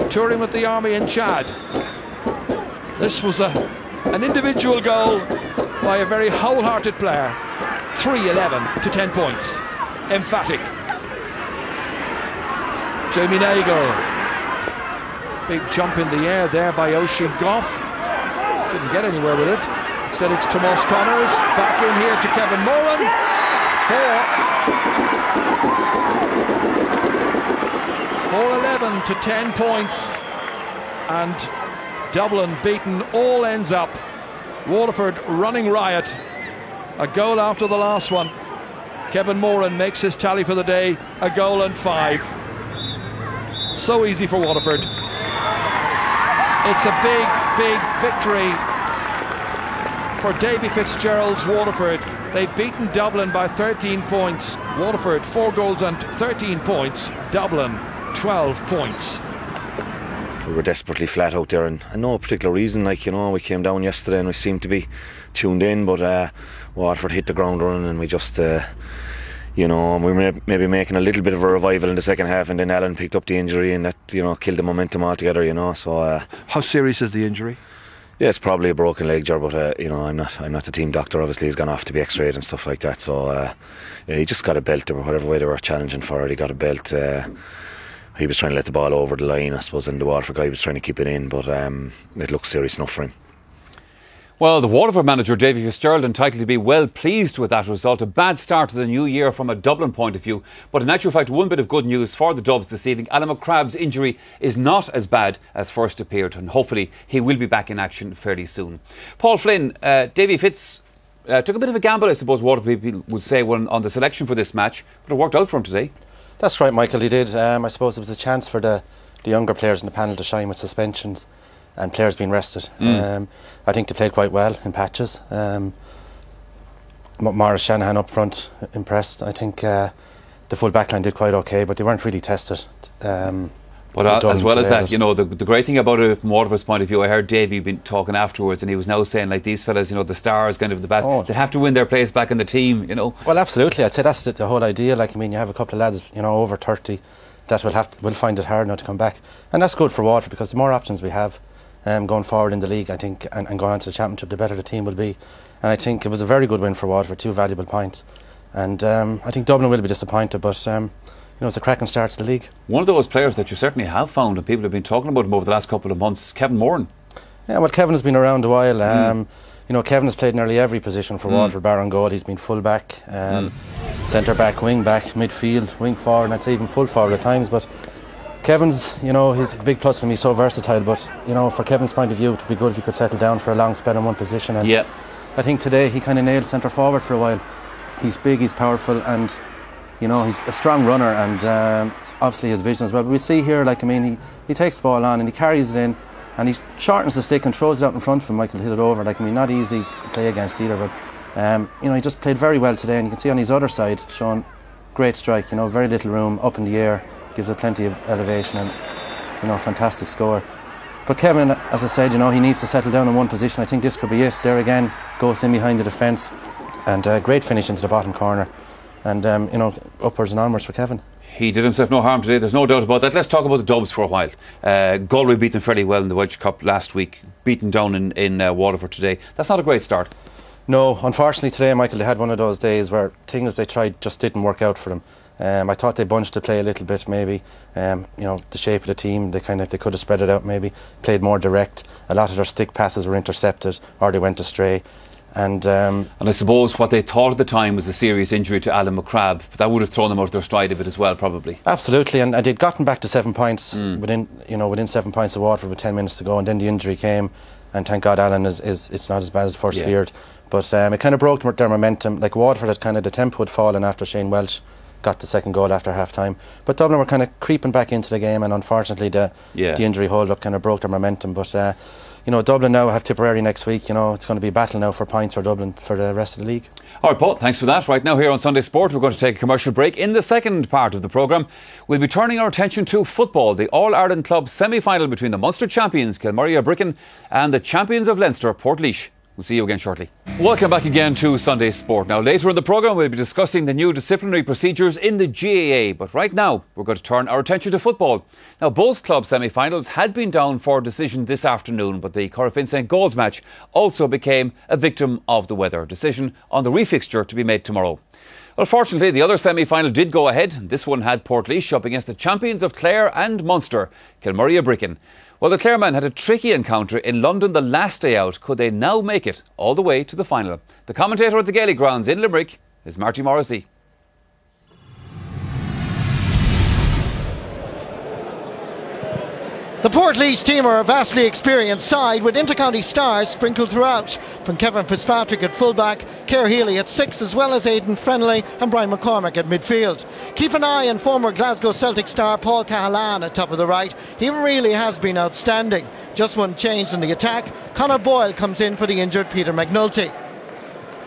touring with the army in Chad. This was an individual goal by a very wholehearted player. 3-11 to 10 points. Emphatic. Jamie Nagle. Big jump in the air there by Oisin Goff. Didn't get anywhere with it. Instead it's Tomas Connors. Back in here to Kevin Moran. 4-11 to 10 points, and Dublin beaten all ends up. Waterford running riot. A goal after the last one. Kevin Moran makes his tally for the day, a goal and 5. So easy for Waterford. It's a big victory for Davy Fitzgerald's Waterford. They've beaten Dublin by 13 points. Waterford 4 goals and 13 points. Dublin 12 points. We were desperately flat out there, and no particular reason. Like, you know, we came down yesterday and we seemed to be tuned in, but Waterford hit the ground running, and we just you know, we were maybe making a little bit of a revival in the second half, and then Alan picked up the injury, and that, you know, killed the momentum altogether, you know. So how serious is the injury? Yeah, it's probably a broken leg, but you know, I'm not the team doctor. Obviously, he's gone off to be x-rayed and stuff like that. So yeah, he just got a belt, or whatever way they were challenging for it. He got a belt. He was trying to let the ball over the line, I suppose, and the Waterford guy was trying to keep it in, but it looked serious enough for him. Well, the Waterford manager, Davy Fitzgerald, entitled to be well pleased with that result. A bad start to the new year from a Dublin point of view. But in actual fact, one bit of good news for the Dubs this evening. Alan McCrabb's injury is not as bad as first appeared, and hopefully he will be back in action fairly soon. Paul Flynn, Davy Fitz took a bit of a gamble, I suppose Waterford people would say, on the selection for this match, but it worked out for him today. That's right, Michael, he did. I suppose it was a chance for the younger players in the panel to shine with suspensions and players being rested. I think they played quite well in patches. Maurice Shanahan up front impressed. I think the full backline did quite okay, but they weren't really tested. But as well as that, you know, the great thing about it from Waterford's point of view, I heard Davey been talking afterwards, and he was now saying, like, these fellas, you know, the stars kind of the best, they have to win their place back in the team, you know. Well, absolutely, I'd say that's the whole idea. Like, I mean, you have a couple of lads, you know, over 30 that will find it hard now to come back, and that's good for Waterford, because the more options we have going forward in the league, I think, and going on to the championship, the better the team will be. And I think it was a very good win for Waterford, 2 valuable points. And I think Dublin will be disappointed, but you know, it's a cracking start to the league. One of those players that you certainly have found, and people have been talking about him over the last couple of months, Kevin Moran. Yeah, well, Kevin has been around a while. You know, Kevin has played nearly every position for Waterford, bar on goal. He's been full back, centre back, wing back, midfield, wing forward, and I'd say even full forward at times. But Kevin's, you know, he's a big plus to me, so versatile. But, you know, for Kevin's point of view, it would be good if he could settle down for a long spell in one position. And yeah, I think today he kind of nailed centre forward for a while. He's big, he's powerful, and, you know, he's a strong runner, and obviously his vision as well. But we see here, like, I mean, he takes the ball on and he carries it in, and he shortens the stick and throws it out in front of him. Michael hit it over. Like, I mean, not easy to play against either, but you know, he just played very well today, and you can see on his other side, showing great strike. You know, very little room, up in the air, gives it plenty of elevation, and, you know, fantastic score. But Kevin, as I said, you know, he needs to settle down in one position. I think this could be it. There again, goes in behind the defence, and great finish into the bottom corner, and you know, upwards and onwards for Kevin. He did himself no harm today, there's no doubt about that. Let's talk about the Dubs for a while. Galway beat them fairly well in the Welsh Cup last week, beaten down in Waterford today. That's not a great start. No, unfortunately today, Michael, they had one of those days where things they tried just didn't work out for them. I thought they bunched the play a little bit, maybe. You know, the shape of the team, they could have spread it out, maybe played more direct. A lot of their stick passes were intercepted, or they went astray. And I suppose what they thought at the time was a serious injury to Alan McCrabb, but that would have thrown them out of their stride a bit as well, probably. Absolutely, and they'd gotten back to 7 points within 7 points of Waterford with 10 minutes to go, and then the injury came, and thank God Alan it's not as bad as first feared. But it kind of broke their momentum. Like, Waterford had kind of, the tempo had fallen after Shane Welch got the second goal after half time, but Dublin were kind of creeping back into the game, and unfortunately the injury hold up kind of broke their momentum. But you know, Dublin now have Tipperary next week. You know, it's going to be a battle now for points for Dublin for the rest of the league. Alright, Paul, thanks for that. Right now here on Sunday Sport, we're going to take a commercial break. In the second part of the programme, we'll be turning our attention to football, the All-Ireland Club semi-final between the Munster champions Kilmurray-Ibrickane and the champions of Leinster, Portlaoise. We'll see you again shortly. Welcome back again to Sunday Sport. Now, later in the programme, we'll be discussing the new disciplinary procedures in the GAA. But right now, we're going to turn our attention to football. Now, both club semi-finals had been down for decision this afternoon, but the Corofin St Galls match also became a victim of the weather. Decision on the refixture to be made tomorrow. Well, fortunately, the other semi-final did go ahead. This one had Portlaoise up against the champions of Clare and Munster, Kilmurray-Ibrickane. Well, the Clare men had a tricky encounter in London the last day out. Could they now make it all the way to the final? The commentator at the Gaelic grounds in Limerick is Marty Morrissey. The Portlaoise team are a vastly experienced side with intercounty stars sprinkled throughout, from Kevin Fitzpatrick at fullback, Kerr Healy at 6, as well as Aidan Frenley and Brian McCormack at midfield. Keep an eye on former Glasgow Celtic star Paul Cahalane at top of the right. He really has been outstanding. Just one change in the attack. Conor Boyle comes in for the injured Peter McNulty.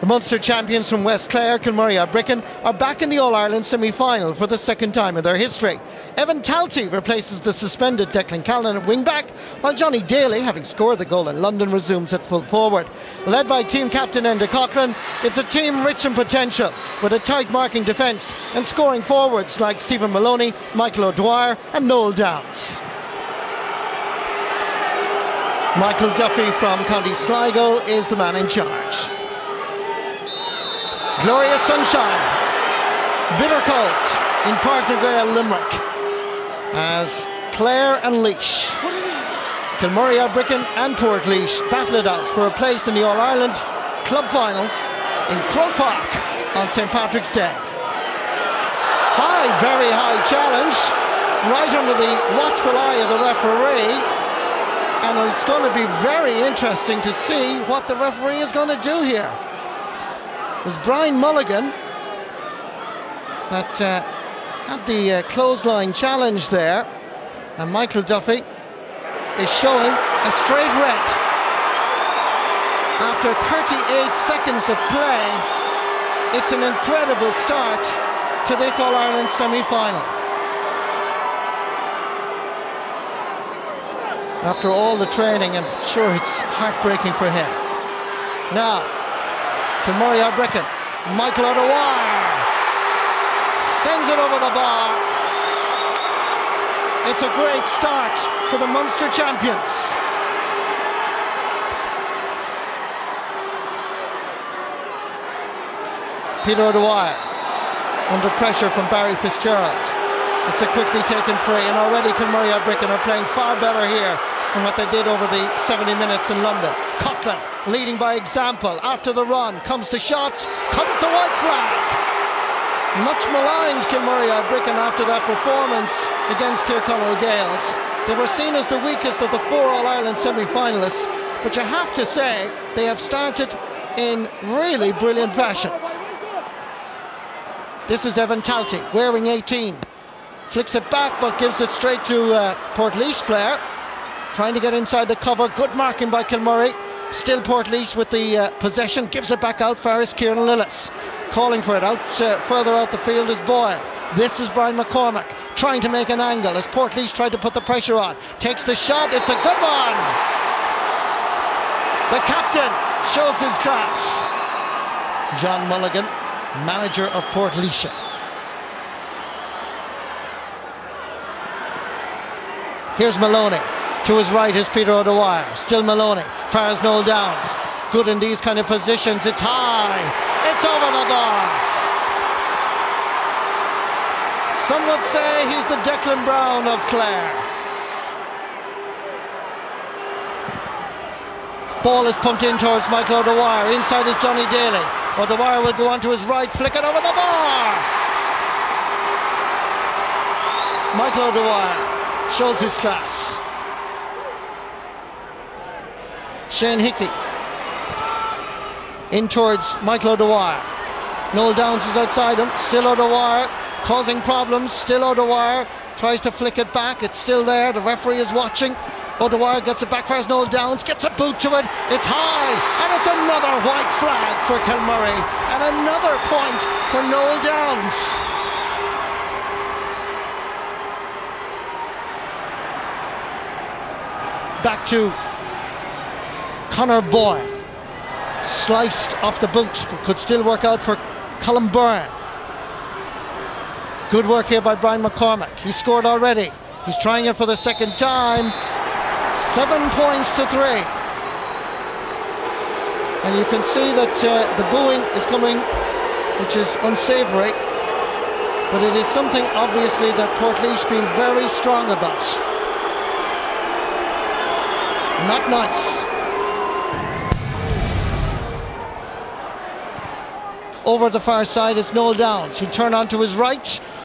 The Munster champions from West Clare, Kilmurray-Ibrickane, are back in the All-Ireland semi-final for the second time in their history. Evan Talty replaces the suspended Declan Callan at wing-back, while Johnny Daly, having scored the goal in London, resumes at full forward. Led by team captain Enda Coughlin, it's a team rich in potential, with a tight marking defence and scoring forwards like Stephen Maloney, Michael O'Dwyer and Noel Downs. Michael Duffy from County Sligo is the man in charge. Glorious sunshine, bitter cold in Páirc na Gael, Limerick, as Clare and Laois, Kilmurray-Ibrickane and Portlaoise battle it out for a place in the All-Ireland club final in Croke Park on St Patrick's Day. High, very high challenge, right under the watchful eye of the referee, and it's going to be very interesting to see what the referee is going to do here. There's Brian Mulligan that had the clothesline challenge there, and Michael Duffy is showing a straight red. After 38 seconds of play, it's an incredible start to this All-Ireland semi-final. After all the training, I'm sure it's heartbreaking for him. Now, Kilmurray-Ibrickane, Michael O'Dwyer sends it over the bar. It's a great start for the Munster champions. Peter O'Dwyer under pressure from Barry Fitzgerald. It's a quickly taken free, and already Kilmurray-Ibrickane are playing far better here than what they did over the 70 minutes in London. Coughlin leading by example. After the run comes the shot, comes the white flag. Much maligned Kilmurray-Ibrickane after that performance against Tyrconnell Gaels. They were seen as the weakest of the 4 All-Ireland semi-finalists, but you have to say they have started in really brilliant fashion. This is Evan Talty, wearing 18. Flicks it back but gives it straight to Portlaoise player. Trying to get inside the cover. Good marking by Kilmurray. Still Portlaoise with the possession. Gives it back out. Faris Kieran Lillis calling for it out. Further out the field is Boyle. This is Brian McCormack trying to make an angle as Portlaoise tried to put the pressure on. Takes the shot. It's a good one. The captain shows his class. John Mulligan, manager of Portlaoise. Here's Maloney. To his right is Peter O'Dwyer. Still Maloney. Far as Noel Downs. Good in these kind of positions. It's high. It's over the bar. Some would say he's the Declan Brown of Clare. Ball is pumped in towards Michael O'Dwyer. Inside is Johnny Daly. O'Dwyer will go on to his right. Flick it over the bar. Michael O'Dwyer shows his class. Shane Hickey in towards Michael O'Dwyer. Noel Downs is outside him. Still O'Dwyer causing problems. Still O'Dwyer tries to flick it back. It's still there. The referee is watching. O'Dwyer gets it back first. Noel Downs gets a boot to it. It's high, and it's another white flag for Kilmurray, and another point for Noel Downs. Back to Conor Boyle. sliced off the boot, but could still work out for Colin Byrne. Good work here by Brian McCormack. He scored already. He's trying it for the second time. 7 points to 3. And you can see that the booing is coming, which is unsavoury. But it is something, obviously, that Portlaoise feel very strong about. Not nice. Over the far side is Noel Downs. He'll turn on to his right.